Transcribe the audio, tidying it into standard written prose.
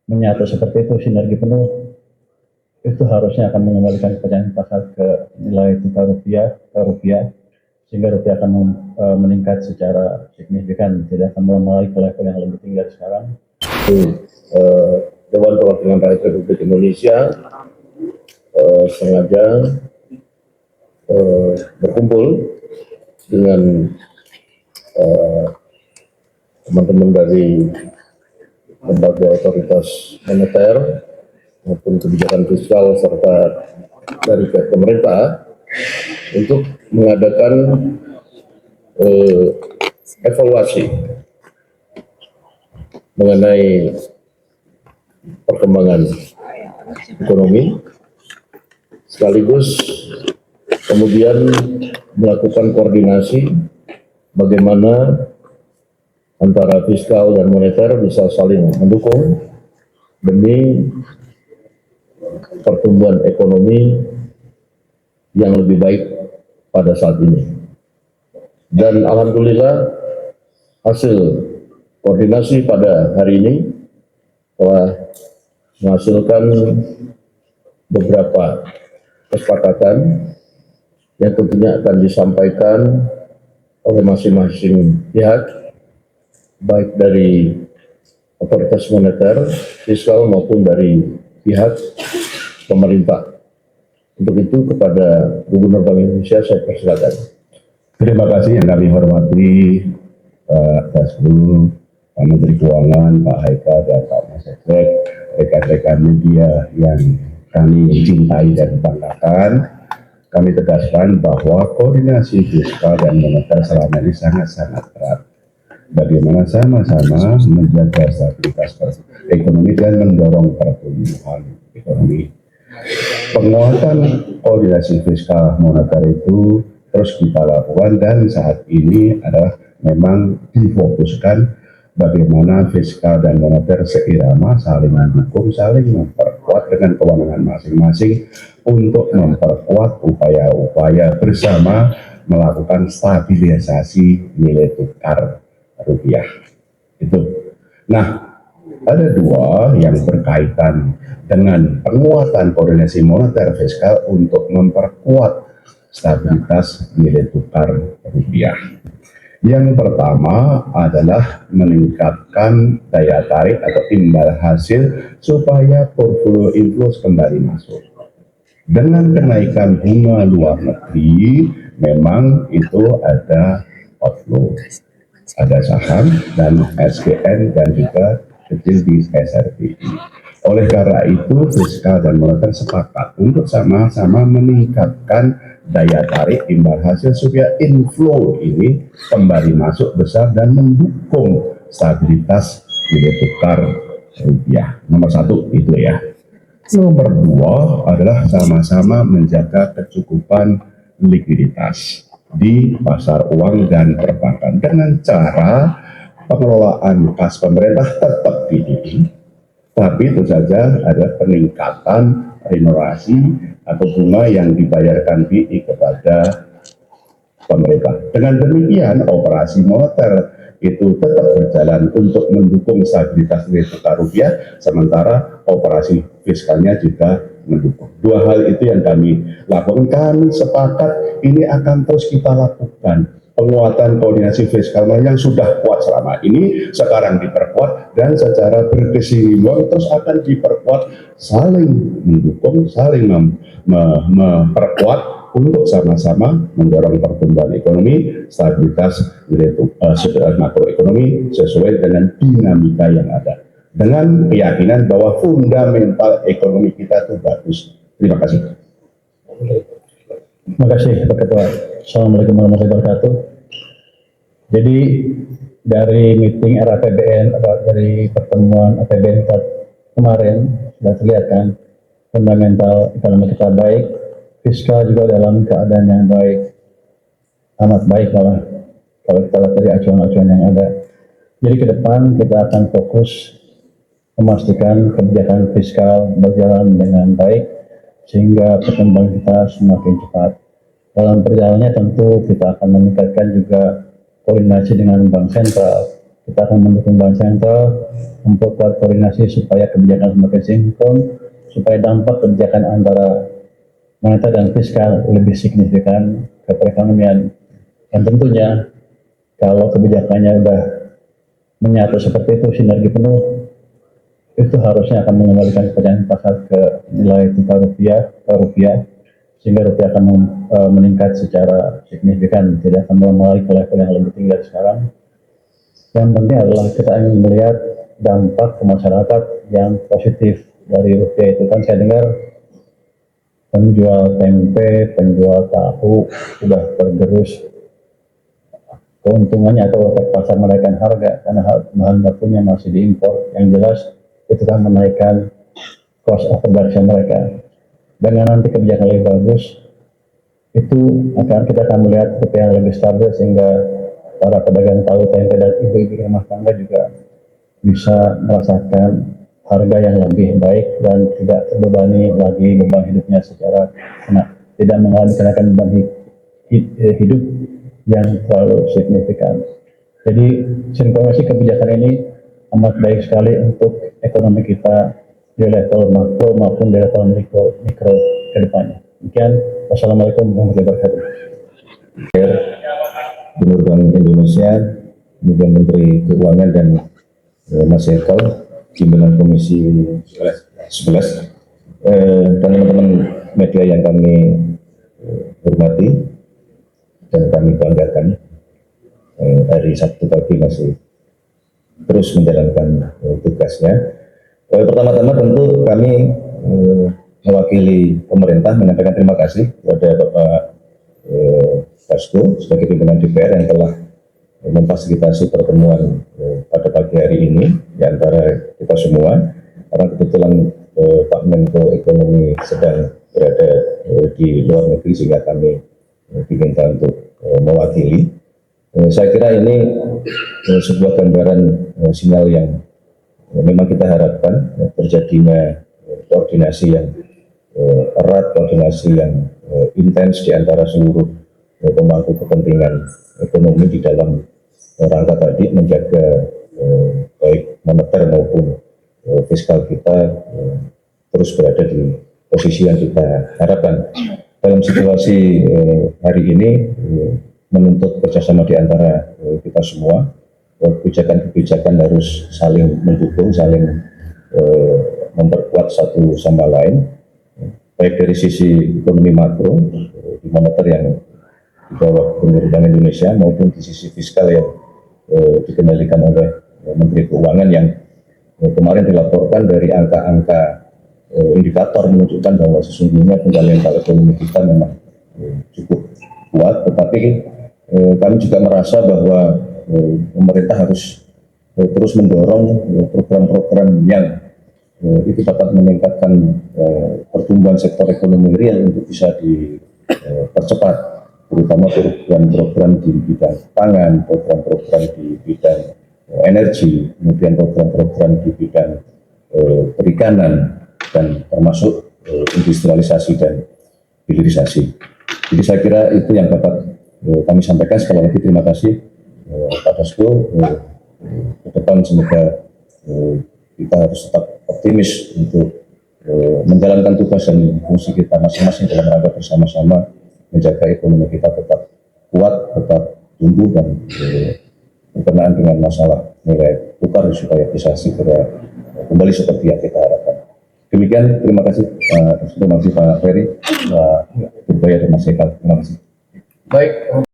menyatu seperti itu, sinergi penuh, itu harusnya akan mengembalikan kepercayaan pasar ke nilai tukar rupiah, sehingga rupiah akan meningkat secara signifikan, tidak akan melemah ke level yang lebih tinggi dari sekarang. Dewan Perwakilan Rakyat Republik Indonesia sengaja berkumpul dengan teman-teman dari lembaga otoritas moneter maupun kebijakan fiskal serta dari pihak pemerintah untuk mengadakan evaluasi mengenai perkembangan ekonomi, sekaligus kemudian melakukan koordinasi bagaimana antara fiskal dan moneter bisa saling mendukung demi pertumbuhan ekonomi yang lebih baik pada saat ini. Dan alhamdulillah hasil koordinasi pada hari ini telah menghasilkan beberapa kesepakatan yang tentunya akan disampaikan oleh masing-masing pihak, baik dari otoritas moneter, fiskal maupun dari pihak pemerintah. Untuk itu kepada Gubernur Bank Indonesia saya persilakan. Terima kasih yang kami hormati Pak Dasbul, Pak Menteri Keuangan, Pak Haika dan Pak Masek, rekan-rekan media yang kami cintai dan banggakan. Kami tegaskan bahwa koordinasi fiskal dan moneter selama ini sangat-sangat erat. Bagaimana sama-sama menjaga stabilitas ekonomi dan mendorong pertumbuhan ekonomi. Penguatan koordinasi fiskal moneter itu terus kita lakukan dan saat ini adalah memang difokuskan bagaimana fiskal dan moneter seirama, saling mendukung, saling memperkuat dengan kewenangan masing-masing untuk memperkuat upaya-upaya bersama melakukan stabilisasi nilai tukar rupiah. Itu. Nah, ada dua yang berkaitan dengan penguatan koordinasi moneter fiskal untuk memperkuat stabilitas nilai tukar rupiah. Yang pertama adalah meningkatkan daya tarik atau imbal hasil supaya portfolio inflows kembali masuk. Dengan kenaikan bunga luar negeri, memang itu ada outflow. Ada saham dan SGN dan juga kecil di SRBI. Oleh karena itu, fiskal dan moneter sepakat untuk sama-sama meningkatkan daya tarik imbal hasil supaya inflow ini kembali masuk besar dan mendukung stabilitas nilai tukar rupiah. Nomor satu itu ya. Nomor dua adalah sama-sama menjaga kecukupan likuiditas di pasar uang dan perbankan dengan cara pengelolaan kas pemerintah tetap tinggi, tapi itu saja ada peningkatan remunerasi atau bunga yang dibayarkan BI kepada pemerintah. Dengan demikian operasi moneter itu tetap berjalan untuk mendukung stabilitas nilai tukar rupiah, sementara operasi fiskalnya juga mendukung. Dua hal itu yang kami lakukan. Kami sepakat ini akan terus kita lakukan. Penguatan koordinasi fiskal yang sudah kuat selama ini sekarang diperkuat dan secara berkesinambungan terus akan diperkuat, saling mendukung, saling memperkuat untuk sama-sama mendorong pertumbuhan ekonomi, stabilitas nilai makroekonomi sesuai dengan dinamika yang ada. Dengan keyakinan bahwa fundamental ekonomi kita itu bagus. Terima kasih. Terima kasih Pak Ketua. Assalamualaikum warahmatullahi wabarakatuh. Jadi dari meeting RAPBN atau dari pertemuan APBN kemarin sudah terlihat kan fundamental ekonomi kita baik, fiskal juga dalam keadaan yang baik, amat baik malah kalau kita lihat dari acuan-acuan yang ada. Jadi ke depan kita akan fokus memastikan kebijakan fiskal berjalan dengan baik sehingga perkembangan kita semakin cepat. Dalam perjalanannya tentu kita akan meningkatkan juga koordinasi dengan bank sentral, kita akan mendukung Bank Sentral memperkuat koordinasi supaya kebijakan semakin sinkron, supaya dampak kebijakan antara moneter dan fiskal lebih signifikan ke perekonomian. Dan tentunya kalau kebijakannya sudah menyatu seperti itu, sinergi penuh, itu harusnya akan mengembalikan kepercayaan pasar ke nilai tukar rupiah, sehingga rupiah akan meningkat secara signifikan, tidak akan mengalami ke level yang lebih tinggi dari sekarang. Yang penting adalah kita ingin melihat dampak ke masyarakat yang positif dari rupiah itu. Kan saya dengar penjual tempe, penjual tahu sudah tergerus keuntungannya atau terpaksa menaikkan harga karena bahan bakunya masih diimpor. Yang jelas itu kan menaikkan cost of production mereka. Dengan nanti kebijakan lebih bagus, itu kita akan melihat rupiah yang lebih stabil sehingga para pedagang tahu, tempe dan ibu-ibu rumah tangga juga bisa merasakan harga yang lebih baik dan tidak terbebani lagi beban hidupnya secara tidak mengalami kenaikan beban hidup yang terlalu signifikan. Jadi sinkronisasi kebijakan ini amat baik sekali untuk ekonomi kita di level makro maupun di level mikro ke depannya. Demikian, wassalamualaikum warahmatullahi wabarakatuh. Gubernur Bank Indonesia, kemudian Menteri Keuangan dan Mas Eko, pimpinan Komisi 11, dan teman-teman media yang kami hormati dan kami banggakan, hari Sabtu pagi masih terus menjalankan tugasnya. Pertama-tama tentu kami mewakili pemerintah menyampaikan terima kasih kepada Bapak Dasko sebagai pimpinan DPR yang telah memfasilitasi pertemuan pada pagi hari ini di antara kita semua, karena kebetulan Pak Menko Ekonomi sedang berada di luar negeri sehingga kami diminta untuk mewakili. Saya kira ini sebuah gambaran sinyal yang memang kita harapkan terjadinya koordinasi yang erat, koordinasi yang intens di antara seluruh pemangku kepentingan ekonomi di dalam rangka tadi menjaga baik moneter maupun fiskal kita terus berada di posisi yang kita harapkan. Dalam situasi hari ini menuntut kerjasama di antara kita semua, kebijakan-kebijakan harus saling mendukung, saling memperkuat satu sama lain, baik dari sisi ekonomi makro, di moneter yang di bawah Gubernur Bank Indonesia maupun di sisi fiskal yang dikendalikan oleh Menteri Keuangan yang kemarin dilaporkan dari angka-angka indikator menunjukkan bahwa sesungguhnya fundamental ekonomi kita memang cukup kuat, tetapi kami juga merasa bahwa pemerintah harus terus mendorong program-program yang itu dapat meningkatkan pertumbuhan sektor ekonomi real untuk bisa dipercepat, terutama program-program di bidang pangan, program-program di bidang energi, kemudian program-program di bidang perikanan, dan termasuk industrialisasi dan hilirisasi. Jadi saya kira itu yang dapat kami sampaikan. Sekali lagi terima kasih Pak Dasko. Ke depan semoga kita harus tetap optimis untuk menjalankan tugas dan fungsi kita masing-masing dalam rangka bersama-sama menjaga ekonomi kita tetap kuat, tetap tumbuh dan berkenaan dengan masalah nilai tukar supaya bisa segera kembali seperti yang kita harapkan. Demikian, terima kasih Pak Ferry, Pak Burbaya dan Mas Eka. Terima kasih. Baik.